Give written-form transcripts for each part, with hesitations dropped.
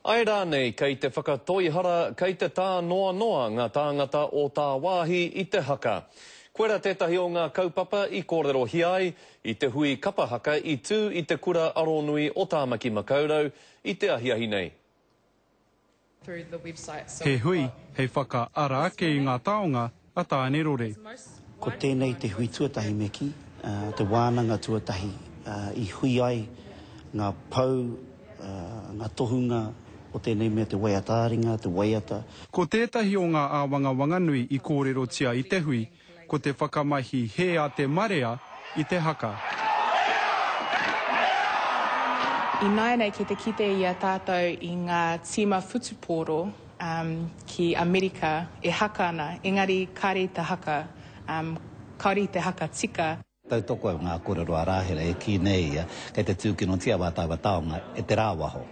Ai rānei, kei te whakatoihara, kei te tā noa noa ngā tāngata o tā wāhi I te haka. Koera tētahi o ngā kaupapa I kōrero hiai, I te hui kapahaka I tū I te kura aronui o Tāmaki Makaurau, I te ahiahi nei. He hui, hei whaka-ara ake I ngā taonga a tāne rore. Ko tēnei te hui tuatahi meki, te wānanga tuatahi, I hui ai ngā pau, ngā tohunga, o tēnei mea te waiataringa, te waiata. Ko tētahi o ngā āwanga wanganui I kōrero tia I te hui, ko te whakamahi he a te marea I te haka. I naenei ki te kite I a tātou I ngā tima whutupōro ki Amerika e haka ana, engari kāre te haka, kauri te haka tika. Tau toko ngā kōrero a rāhera e ki nei ia, kei te tūkino tia wātawa taonga e te rāwaho.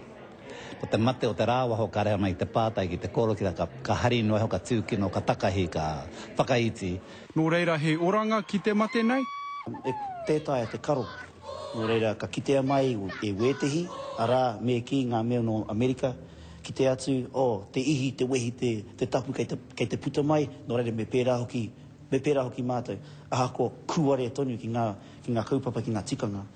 Ko te mate o te rāwaho ka rea mai te pātai ki te koro ki ka hari noe hoka tūkino, ka takahi, ka whakaiti. Nō reira he oranga ki te mate nei? E tētai te karo. Nō reira ka kitea mai e wetehi, arā me ki ngā mea no Amerika, ki te atu, te ihi, te wehi, te tapu kei te puta mai, nō reira me pērā hoki mātou. Aha ko kuare tonu ki ngā kaupapa, ki ngā tikanga.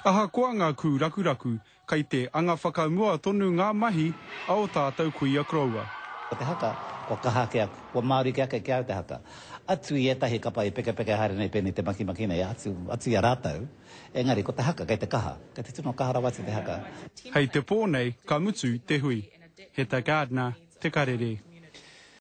Aha koa ngā kū rakuraku, kei te anga whakaumua tonu ngā mahi ao tātou kuia kroua. Ko te haka, ko kahakea, ko Māori ke ake ki au te haka. Atu I etahi kapa I peke haere nei pēni te maki nei, atu I a rātau. Engari, ko te haka, kei te kaha, kei te tuno kahara watu te haka. Hei te pōnei, ka mutu te hui. He te gardener, te karere.